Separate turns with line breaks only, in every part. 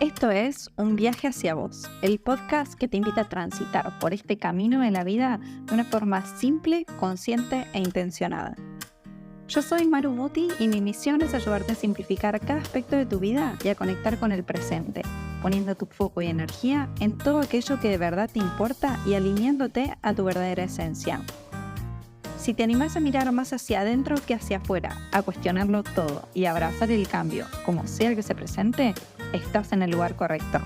Esto es Un viaje hacia vos, el podcast que te invita a transitar por este camino de la vida de una forma simple, consciente e intencionada. Yo soy Maru Muti y mi misión es ayudarte a simplificar cada aspecto de tu vida y a conectar con el presente, poniendo tu foco y energía en todo aquello que de verdad te importa y alineándote a tu verdadera esencia. Si te animas a mirar más hacia adentro que hacia afuera, a cuestionarlo todo y a abrazar el cambio, como sea que se presente, estás en el lugar correcto.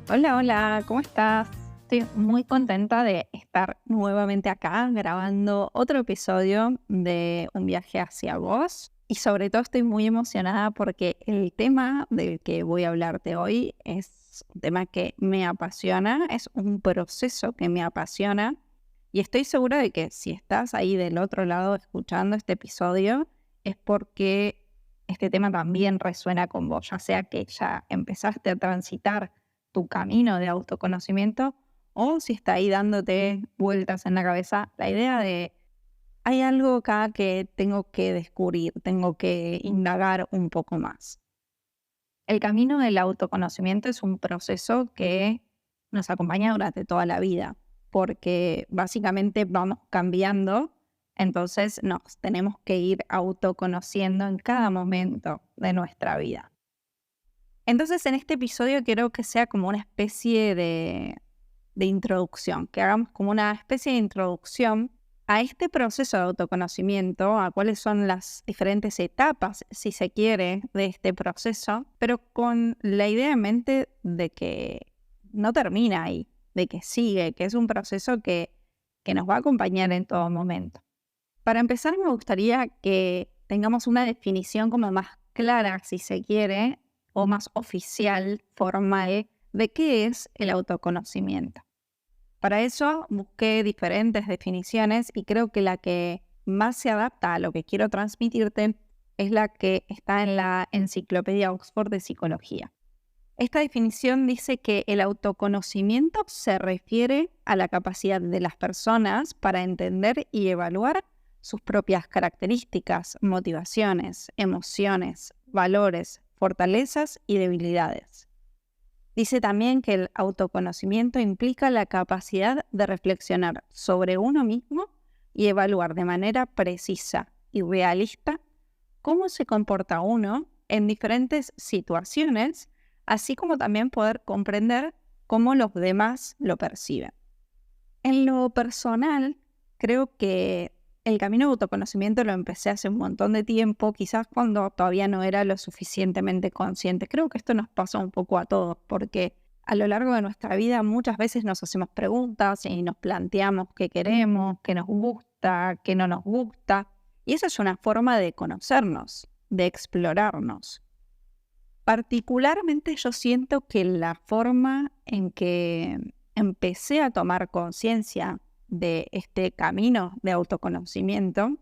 Hola, ¿cómo estás? Estoy muy contenta de estar nuevamente acá grabando otro episodio de Un viaje hacia vos. Y sobre todo estoy muy emocionada porque el tema del que voy a hablarte hoy es un tema que me apasiona, es un proceso que me apasiona. Y estoy segura de que si estás ahí del otro lado escuchando este episodio, es porque este tema también resuena con vos, ya sea que ya empezaste a transitar tu camino de autoconocimiento o si está ahí dándote vueltas en la cabeza la idea de hay algo acá que tengo que descubrir, tengo que indagar un poco más. El camino del autoconocimiento es un proceso que nos acompaña durante toda la vida, porque básicamente vamos cambiando, entonces nos tenemos que ir autoconociendo en cada momento de nuestra vida. Entonces en este episodio quiero que sea como una especie de introducción, que hagamos como una especie de introducción a este proceso de autoconocimiento, a cuáles son las diferentes etapas, si se quiere, de este proceso, pero con la idea en mente de que no termina ahí, de que sigue, que es un proceso que nos va a acompañar en todo momento. Para empezar, me gustaría que tengamos una definición como más clara, si se quiere, o más oficial, formal, de qué es el autoconocimiento. Para eso busqué diferentes definiciones y creo que la que más se adapta a lo que quiero transmitirte es la que está en la Enciclopedia Oxford de Psicología. Esta definición dice que el autoconocimiento se refiere a la capacidad de las personas para entender y evaluar sus propias características, motivaciones, emociones, valores, fortalezas y debilidades. Dice también que el autoconocimiento implica la capacidad de reflexionar sobre uno mismo y evaluar de manera precisa y realista cómo se comporta uno en diferentes situaciones, así como también poder comprender cómo los demás lo perciben. En lo personal, creo que el camino de autoconocimiento lo empecé hace un montón de tiempo, quizás cuando todavía no era lo suficientemente consciente. Creo que esto nos pasa un poco a todos, porque a lo largo de nuestra vida muchas veces nos hacemos preguntas y nos planteamos qué queremos, qué nos gusta, qué no nos gusta. Y esa es una forma de conocernos, de explorarnos. Particularmente yo siento que la forma en que empecé a tomar conciencia de este camino de autoconocimiento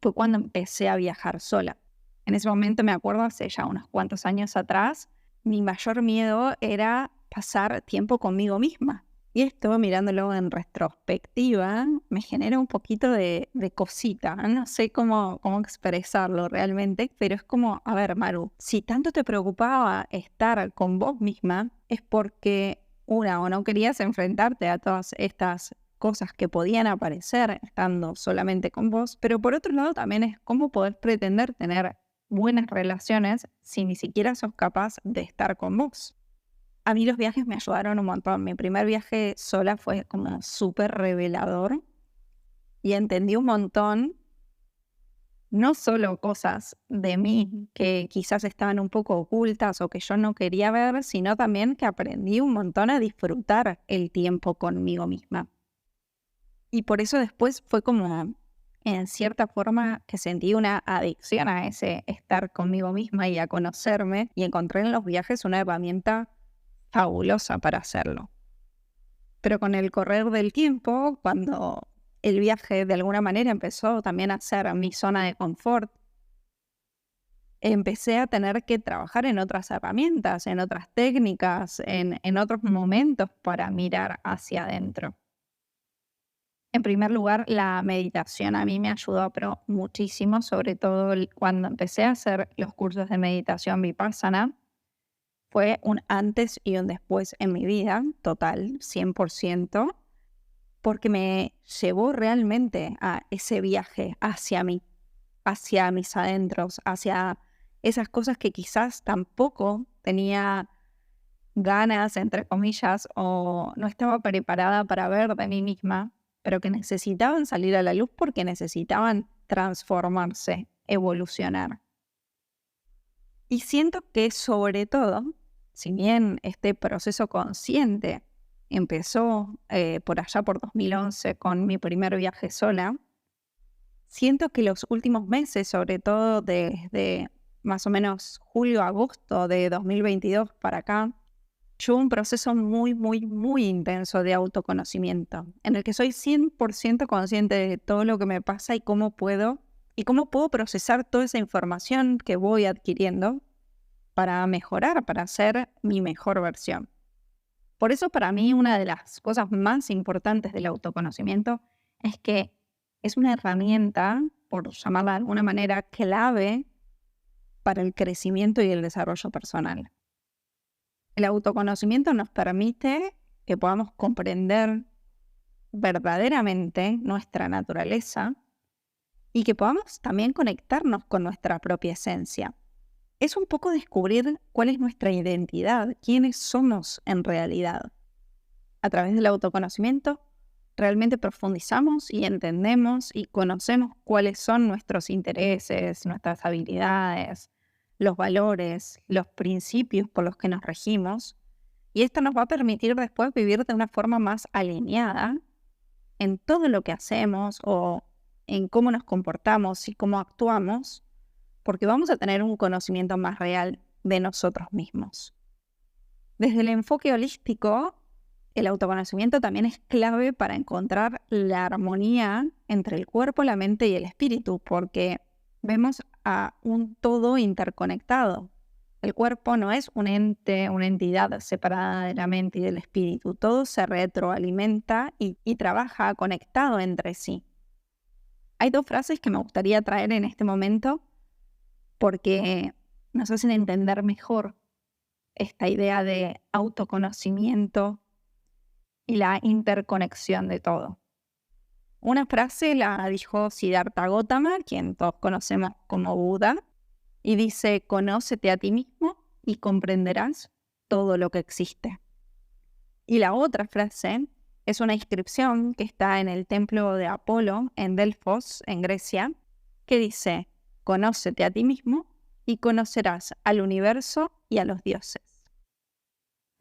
fue cuando empecé a viajar sola. En ese momento me acuerdo, hace ya unos cuantos años atrás, mi mayor miedo era pasar tiempo conmigo misma. Y esto, mirándolo en retrospectiva, me genera un poquito de cosita. No sé cómo expresarlo realmente, pero es como, a ver, Maru, si tanto te preocupaba estar con vos misma, es porque una, o no querías enfrentarte a todas estas cosas que podían aparecer estando solamente con vos, pero por otro lado también es cómo podés pretender tener buenas relaciones si ni siquiera sos capaz de estar con vos. A mí los viajes me ayudaron un montón. Mi primer viaje sola fue como súper revelador y entendí un montón, no solo cosas de mí que quizás estaban un poco ocultas o que yo no quería ver, sino también que aprendí un montón a disfrutar el tiempo conmigo misma. Y por eso después fue como, en cierta forma, que sentí una adicción a ese estar conmigo misma y a conocerme, y encontré en los viajes una herramienta fabulosa para hacerlo. Pero con el correr del tiempo, cuando el viaje de alguna manera empezó también a ser mi zona de confort, empecé a tener que trabajar en otras herramientas, en otras técnicas, en otros momentos para mirar hacia adentro. En primer lugar, la meditación a mí me ayudó, pero muchísimo, sobre todo cuando empecé a hacer los cursos de meditación Vipassana. Fue un antes y un después en mi vida, total, 100%, porque me llevó realmente a ese viaje hacia mí, hacia mis adentros, hacia esas cosas que quizás tampoco tenía ganas, entre comillas, o no estaba preparada para ver de mí misma, pero que necesitaban salir a la luz porque necesitaban transformarse, evolucionar. Y siento que sobre todo, si bien este proceso consciente empezó por allá por 2011 con mi primer viaje sola, siento que los últimos meses, sobre todo desde más o menos julio, agosto de 2022 para acá, yo un proceso muy, muy, muy intenso de autoconocimiento, en el que soy 100% consciente de todo lo que me pasa y cómo puedo procesar toda esa información que voy adquiriendo para mejorar, para ser mi mejor versión. Por eso para mí una de las cosas más importantes del autoconocimiento es que es una herramienta, por llamarla de alguna manera, clave para el crecimiento y el desarrollo personal. El autoconocimiento nos permite que podamos comprender verdaderamente nuestra naturaleza y que podamos también conectarnos con nuestra propia esencia. Es un poco descubrir cuál es nuestra identidad, quiénes somos en realidad. A través del autoconocimiento, realmente profundizamos y entendemos y conocemos cuáles son nuestros intereses, nuestras habilidades, los valores, los principios por los que nos regimos. Y esto nos va a permitir después vivir de una forma más alineada en todo lo que hacemos o en cómo nos comportamos y cómo actuamos, porque vamos a tener un conocimiento más real de nosotros mismos. Desde el enfoque holístico, el autoconocimiento también es clave para encontrar la armonía entre el cuerpo, la mente y el espíritu, porque vemos a un todo interconectado. El cuerpo no es un ente, una entidad separada de la mente y del espíritu. Todo se retroalimenta y trabaja conectado entre sí. Hay dos frases que me gustaría traer en este momento porque nos hacen entender mejor esta idea de autoconocimiento y la interconexión de todo. Una frase la dijo Siddhartha Gautama, quien todos conocemos como Buda, y dice: conócete a ti mismo y comprenderás todo lo que existe. Y la otra frase es una inscripción que está en el templo de Apolo en Delfos, en Grecia, que dice: conócete a ti mismo y conocerás al universo y a los dioses.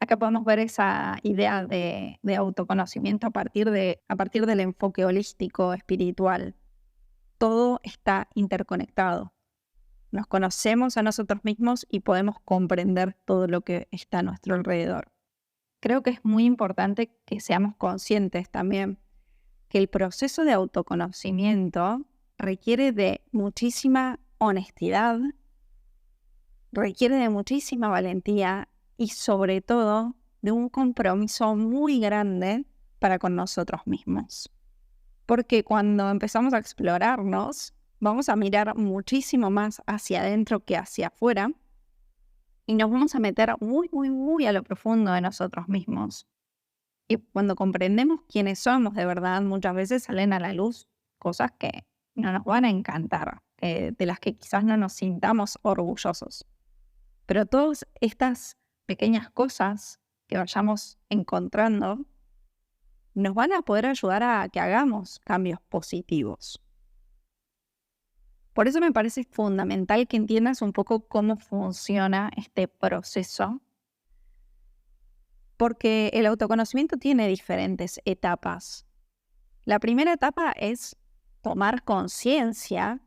Acá podemos ver esa idea de autoconocimiento a partir del enfoque holístico, espiritual. Todo está interconectado. Nos conocemos a nosotros mismos y podemos comprender todo lo que está a nuestro alrededor. Creo que es muy importante que seamos conscientes también que el proceso de autoconocimiento requiere de muchísima honestidad, requiere de muchísima valentía y sobre todo de un compromiso muy grande para con nosotros mismos. Porque cuando empezamos a explorarnos, vamos a mirar muchísimo más hacia adentro que hacia afuera y nos vamos a meter muy, muy, muy a lo profundo de nosotros mismos. Y cuando comprendemos quiénes somos de verdad, muchas veces salen a la luz cosas que no nos van a encantar, de las que quizás no nos sintamos orgullosos. Pero todas estas pequeñas cosas que vayamos encontrando nos van a poder ayudar a que hagamos cambios positivos. Por eso me parece fundamental que entiendas un poco cómo funciona este proceso, porque el autoconocimiento tiene diferentes etapas. La primera etapa es tomar conciencia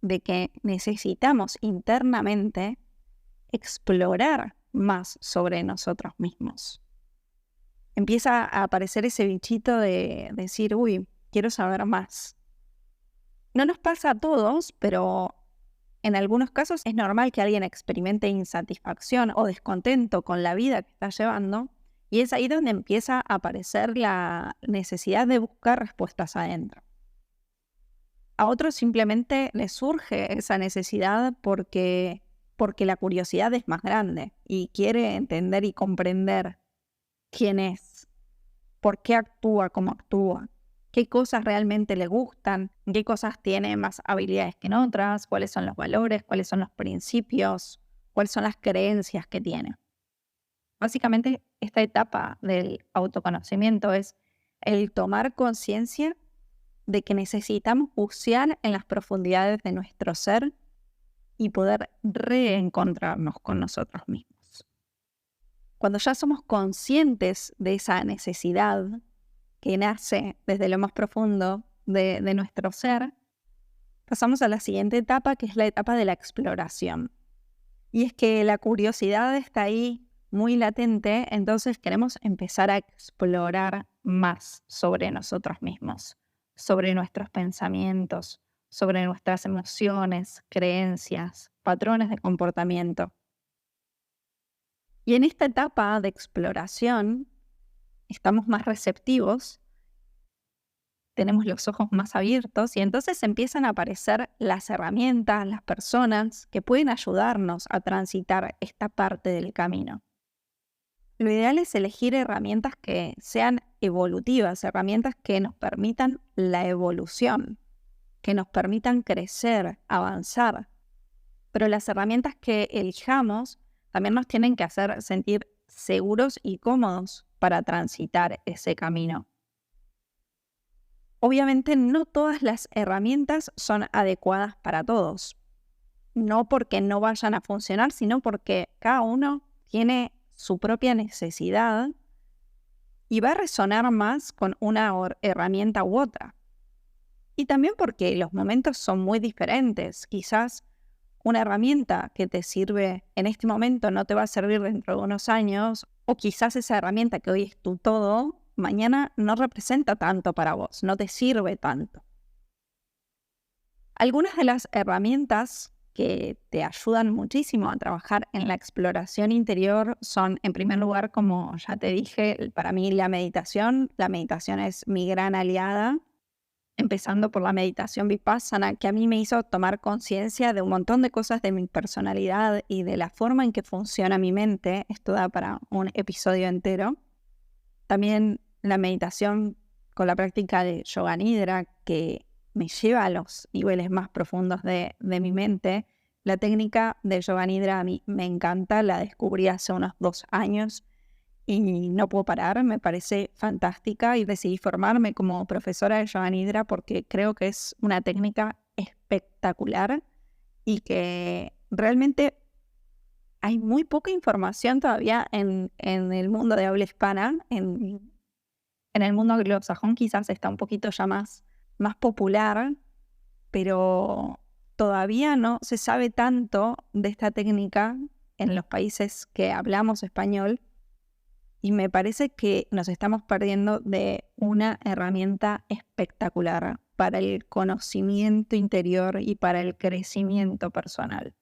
de que necesitamos internamente explorar más sobre nosotros mismos. Empieza a aparecer ese bichito de decir: uy, quiero saber más. No nos pasa a todos, pero en algunos casos es normal que alguien experimente insatisfacción o descontento con la vida que está llevando Y es ahí donde empieza a aparecer la necesidad de buscar respuestas adentro. A otros simplemente les surge esa necesidad porque la curiosidad es más grande y quiere entender y comprender quién es, por qué actúa como actúa, qué cosas realmente le gustan, qué cosas tiene más habilidades que en otras, cuáles son los valores, cuáles son los principios, cuáles son las creencias que tiene. Básicamente, esta etapa del autoconocimiento es el tomar conciencia de que necesitamos bucear en las profundidades de nuestro ser y poder reencontrarnos con nosotros mismos. Cuando ya somos conscientes de esa necesidad que nace desde lo más profundo de nuestro ser, pasamos a la siguiente etapa, que es la etapa de la exploración. Y es que la curiosidad está ahí muy latente, entonces queremos empezar a explorar más sobre nosotros mismos, sobre nuestros pensamientos, sobre nuestras emociones, creencias, patrones de comportamiento. Y en esta etapa de exploración estamos más receptivos, tenemos los ojos más abiertos y entonces empiezan a aparecer las herramientas, las personas que pueden ayudarnos a transitar esta parte del camino. Lo ideal es elegir herramientas que sean evolutivas, herramientas que nos permitan la evolución, que nos permitan crecer, avanzar. Pero las herramientas que elijamos también nos tienen que hacer sentir seguros y cómodos para transitar ese camino. Obviamente no todas las herramientas son adecuadas para todos. No porque no vayan a funcionar, sino porque cada uno tiene su propia necesidad y va a resonar más con una herramienta u otra. Y también porque los momentos son muy diferentes. Quizás una herramienta que te sirve en este momento no te va a servir dentro de unos años, o quizás esa herramienta que hoy es tu todo, mañana no representa tanto para vos, no te sirve tanto. Algunas de las herramientas que te ayudan muchísimo a trabajar en la exploración interior son, en primer lugar, como ya te dije, para mí la meditación. La meditación es mi gran aliada, empezando por la meditación Vipassana, que a mí me hizo tomar conciencia de un montón de cosas de mi personalidad y de la forma en que funciona mi mente. Esto da para un episodio entero. También la meditación con la práctica de Yoga Nidra, que me lleva a los niveles más profundos de mi mente. La técnica de Yoga Nidra a mí me encanta, la descubrí hace unos 2 años y no puedo parar, me parece fantástica y decidí formarme como profesora de Yoga Nidra porque creo que es una técnica espectacular y que realmente hay muy poca información todavía en el mundo de habla hispana. En el mundo anglosajón quizás está un poquito ya más popular, pero todavía no se sabe tanto de esta técnica en los países que hablamos español y me parece que nos estamos perdiendo de una herramienta espectacular para el conocimiento interior y para el crecimiento personal.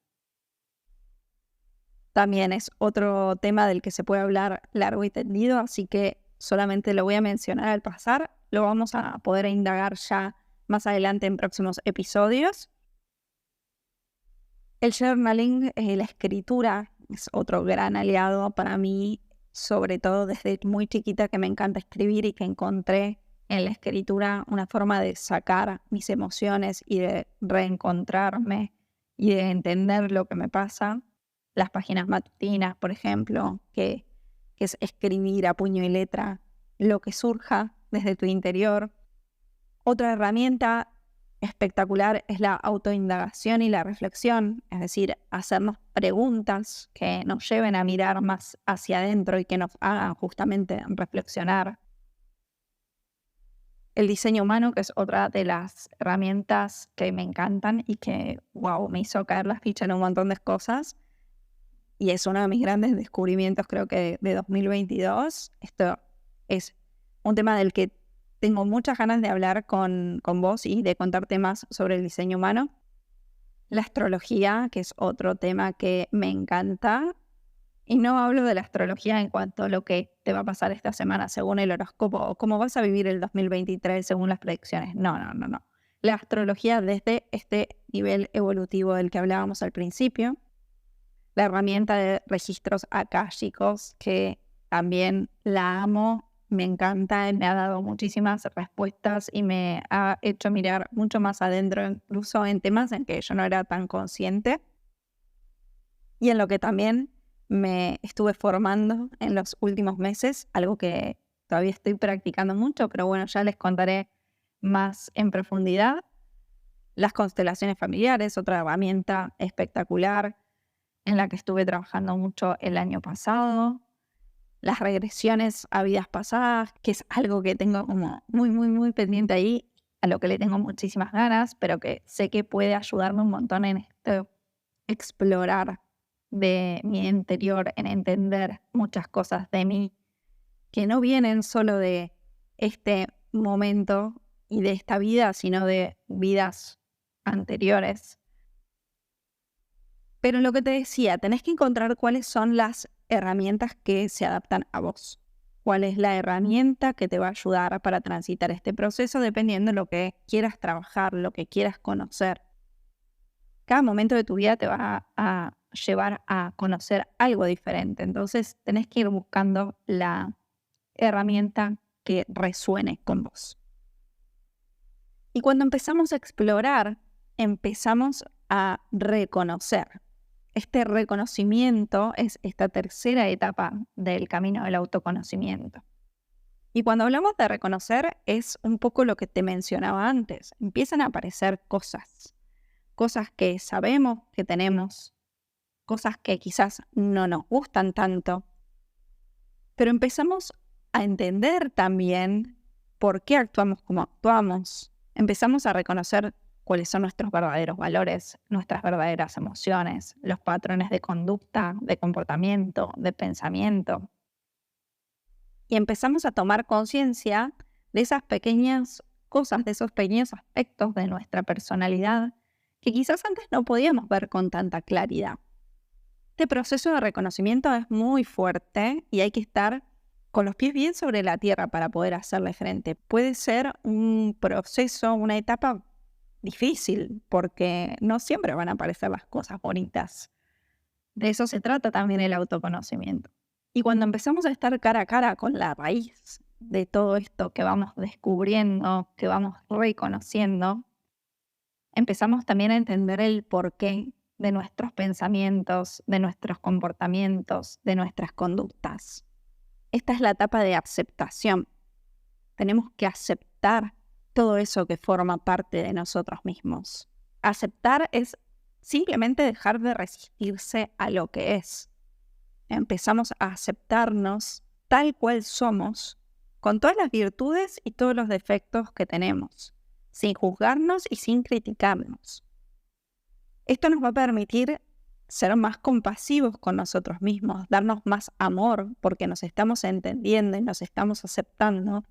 También es otro tema del que se puede hablar largo y tendido, así que solamente lo voy a mencionar al pasar. Lo vamos a poder indagar ya más adelante en próximos episodios. El journaling, la escritura, es otro gran aliado para mí, sobre todo desde muy chiquita que me encanta escribir y que encontré en la escritura una forma de sacar mis emociones y de reencontrarme y de entender lo que me pasa. Las páginas matutinas, por ejemplo, que es escribir a puño y letra lo que surja desde tu interior. Otra herramienta espectacular es la autoindagación y la reflexión, es decir, hacernos preguntas que nos lleven a mirar más hacia adentro y que nos hagan justamente reflexionar. El diseño humano, que es otra de las herramientas que me encantan y que, me hizo caer la ficha en un montón de cosas. Y es uno de mis grandes descubrimientos, creo que de 2022. Esto es un tema del que tengo muchas ganas de hablar con vos y de contarte más sobre el diseño humano. La astrología, que es otro tema que me encanta. Y no hablo de la astrología en cuanto a lo que te va a pasar esta semana según el horóscopo o cómo vas a vivir el 2023 según las predicciones. No, no, no, no. La astrología desde este nivel evolutivo del que hablábamos al principio, la herramienta de registros akáshicos, que también la amo, me encanta, me ha dado muchísimas respuestas y me ha hecho mirar mucho más adentro, incluso en temas en que yo no era tan consciente y en lo que también me estuve formando en los últimos meses, algo que todavía estoy practicando mucho, pero bueno, ya les contaré más en profundidad. Las constelaciones familiares, otra herramienta espectacular en la que estuve trabajando mucho el año pasado. Las regresiones a vidas pasadas, que es algo que tengo como muy, muy, muy pendiente ahí, a lo que le tengo muchísimas ganas, pero que sé que puede ayudarme un montón en esto, explorar de mi interior, en entender muchas cosas de mí que no vienen solo de este momento y de esta vida, sino de vidas anteriores. Pero lo que te decía, tenés que encontrar cuáles son las herramientas que se adaptan a vos. Cuál es la herramienta que te va a ayudar para transitar este proceso dependiendo de lo que quieras trabajar, lo que quieras conocer. Cada momento de tu vida te va a llevar a conocer algo diferente. Entonces tenés que ir buscando la herramienta que resuene con vos. Y cuando empezamos a explorar, empezamos a reconocer. Este reconocimiento es esta tercera etapa del camino del autoconocimiento. Y cuando hablamos de reconocer, es un poco lo que te mencionaba antes. Empiezan a aparecer cosas que sabemos que tenemos, cosas que quizás no nos gustan tanto, pero empezamos a entender también por qué actuamos como actuamos. Empezamos a reconocer cuáles son nuestros verdaderos valores, nuestras verdaderas emociones, los patrones de conducta, de comportamiento, de pensamiento. Y empezamos a tomar conciencia de esas pequeñas cosas, de esos pequeños aspectos de nuestra personalidad que quizás antes no podíamos ver con tanta claridad. Este proceso de reconocimiento es muy fuerte y hay que estar con los pies bien sobre la tierra para poder hacerle frente. Puede ser un proceso, una etapa difícil, porque no siempre van a aparecer las cosas bonitas. De eso se trata también el autoconocimiento. Y cuando empezamos a estar cara a cara con la raíz de todo esto que vamos descubriendo, que vamos reconociendo, empezamos también a entender el porqué de nuestros pensamientos, de nuestros comportamientos, de nuestras conductas. Esta es la etapa de aceptación. Tenemos que aceptar todo eso que forma parte de nosotros mismos. Aceptar es simplemente dejar de resistirse a lo que es. Empezamos a aceptarnos tal cual somos, con todas las virtudes y todos los defectos que tenemos, sin juzgarnos y sin criticarnos. Esto nos va a permitir ser más compasivos con nosotros mismos, darnos más amor porque nos estamos entendiendo y nos estamos aceptando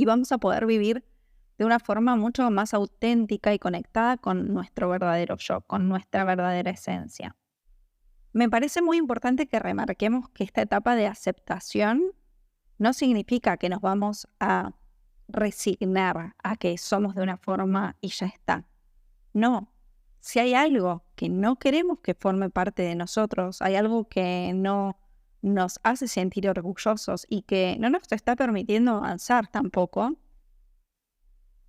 y vamos a poder vivir de una forma mucho más auténtica y conectada con nuestro verdadero yo, con nuestra verdadera esencia. Me parece muy importante que remarquemos que esta etapa de aceptación no significa que nos vamos a resignar a que somos de una forma y ya está. No. Si hay algo que no queremos que forme parte de nosotros, hay algo que no nos hace sentir orgullosos y que no nos está permitiendo avanzar tampoco,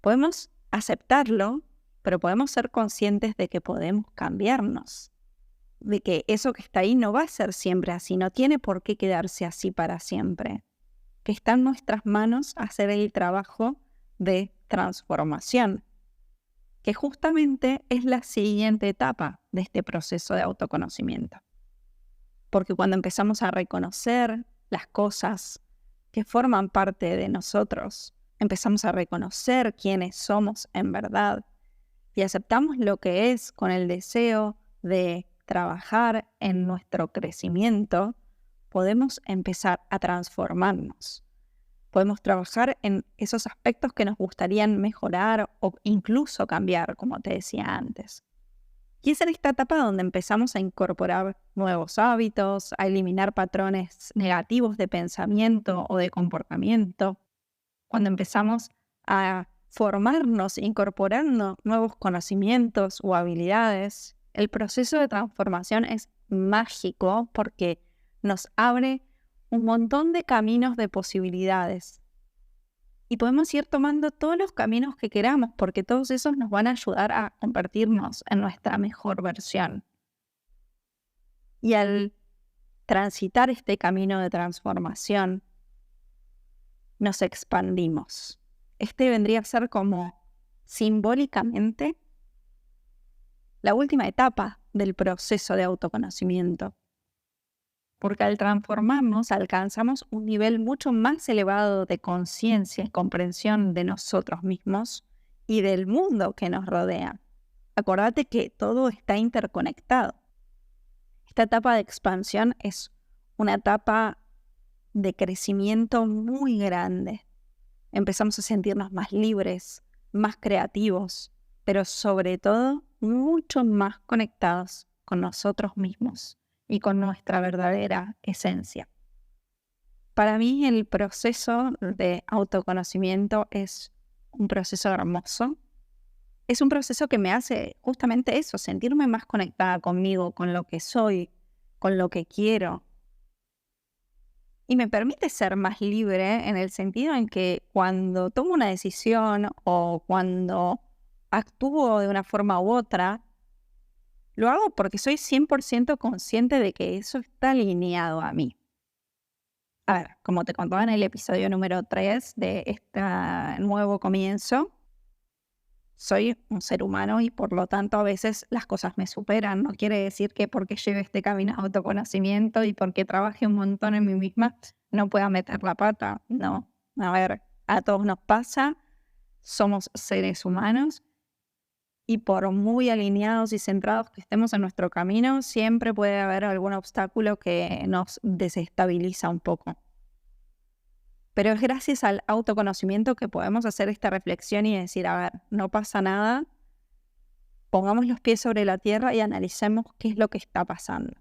podemos aceptarlo, pero podemos ser conscientes de que podemos cambiarnos, de que eso que está ahí no va a ser siempre así, no tiene por qué quedarse así para siempre, que está en nuestras manos hacer el trabajo de transformación, que justamente es la siguiente etapa de este proceso de autoconocimiento. Porque cuando empezamos a reconocer las cosas que forman parte de nosotros, empezamos a reconocer quiénes somos en verdad y aceptamos lo que es con el deseo de trabajar en nuestro crecimiento, podemos empezar a transformarnos. Podemos trabajar en esos aspectos que nos gustarían mejorar o incluso cambiar, como te decía antes. Y es en esta etapa donde empezamos a incorporar nuevos hábitos, a eliminar patrones negativos de pensamiento o de comportamiento, cuando empezamos a formarnos, incorporando nuevos conocimientos o habilidades. El proceso de transformación es mágico porque nos abre un montón de caminos de posibilidades. Y podemos ir tomando todos los caminos que queramos porque todos esos nos van a ayudar a convertirnos en nuestra mejor versión. Y al transitar este camino de transformación, nos expandimos. Este vendría a ser como simbólicamente la última etapa del proceso de autoconocimiento. Porque al transformarnos alcanzamos un nivel mucho más elevado de conciencia y comprensión de nosotros mismos y del mundo que nos rodea. Acordate que todo está interconectado. Esta etapa de expansión es una etapa de crecimiento muy grande. Empezamos a sentirnos más libres, más creativos, pero sobre todo mucho más conectados con nosotros mismos y con nuestra verdadera esencia. Para mí el proceso de autoconocimiento es un proceso hermoso. Es un proceso que me hace justamente eso, sentirme más conectada conmigo, con lo que soy, con lo que quiero. Y me permite ser más libre en el sentido en que cuando tomo una decisión o cuando actúo de una forma u otra, lo hago porque soy 100% consciente de que eso está alineado a mí. A ver, como te contaba en el episodio número 3 de este nuevo comienzo, soy un ser humano y por lo tanto a veces las cosas me superan. No quiere decir que porque lleve este camino de autoconocimiento y porque trabaje un montón en mí misma no pueda meter la pata. No, a ver, a todos nos pasa, somos seres humanos y por muy alineados y centrados que estemos en nuestro camino, siempre puede haber algún obstáculo que nos desestabiliza un poco. Pero es gracias al autoconocimiento que podemos hacer esta reflexión y decir, a ver, no pasa nada, pongamos los pies sobre la tierra y analicemos qué es lo que está pasando.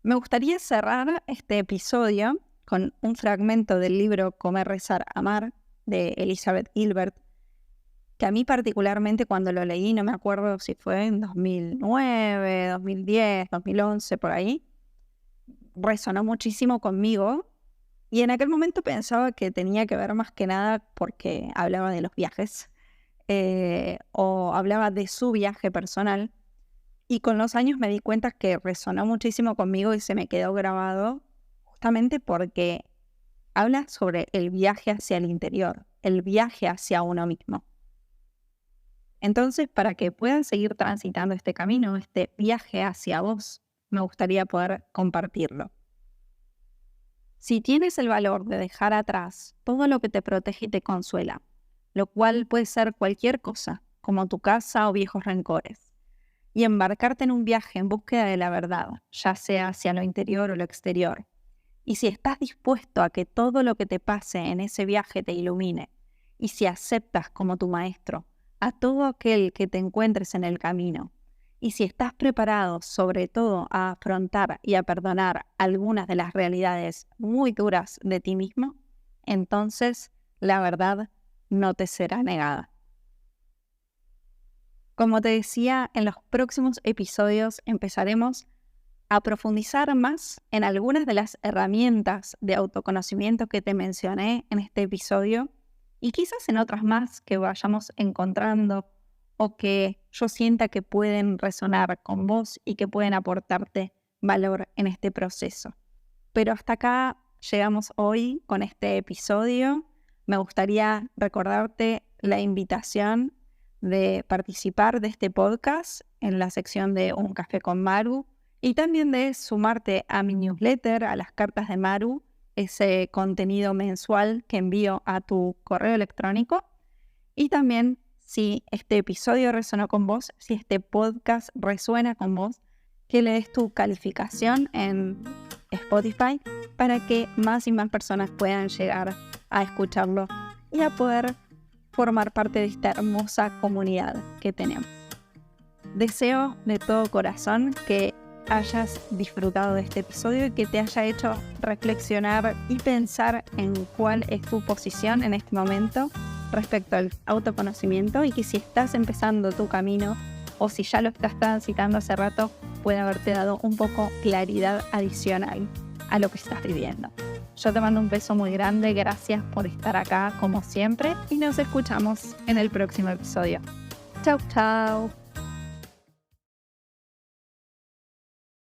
Me gustaría cerrar este episodio con un fragmento del libro Comer, Rezar, Amar de Elizabeth Gilbert, que a mí particularmente cuando lo leí, no me acuerdo si fue en 2009, 2010, 2011, por ahí, resonó muchísimo conmigo y en aquel momento pensaba que tenía que ver más que nada porque hablaba de los viajes o hablaba de su viaje personal y con los años me di cuenta que resonó muchísimo conmigo y se me quedó grabado justamente porque habla sobre el viaje hacia el interior, el viaje hacia uno mismo. Entonces, para que puedan seguir transitando este camino, este viaje hacia vos, me gustaría poder compartirlo. Si tienes el valor de dejar atrás todo lo que te protege y te consuela, lo cual puede ser cualquier cosa, como tu casa o viejos rencores, y embarcarte en un viaje en búsqueda de la verdad, ya sea hacia lo interior o lo exterior, y si estás dispuesto a que todo lo que te pase en ese viaje te ilumine, y si aceptas como tu maestro a todo aquel que te encuentres en el camino, y si estás preparado sobre todo a afrontar y a perdonar algunas de las realidades muy duras de ti mismo, entonces la verdad no te será negada. Como te decía, en los próximos episodios empezaremos a profundizar más en algunas de las herramientas de autoconocimiento que te mencioné en este episodio y quizás en otras más que vayamos encontrando o que yo sienta que pueden resonar con vos y que pueden aportarte valor en este proceso. Pero hasta acá llegamos hoy con este episodio. Me gustaría recordarte la invitación de participar de este podcast en la sección de Un Café con Maru y también de sumarte a mi newsletter, a las cartas de Maru, ese contenido mensual que envío a tu correo electrónico. Y también, si este episodio resonó con vos, si este podcast resuena con vos, que le des tu calificación en Spotify para que más y más personas puedan llegar a escucharlo y a poder formar parte de esta hermosa comunidad que tenemos. Deseo de todo corazón que hayas disfrutado de este episodio y que te haya hecho reflexionar y pensar en cuál es tu posición en este momento respecto al autoconocimiento, y que si estás empezando tu camino o si ya lo estás transitando hace rato, puede haberte dado un poco claridad adicional a lo que estás viviendo. Yo te mando un beso muy grande, gracias por estar acá como siempre y nos escuchamos en el próximo episodio. Chau, chau.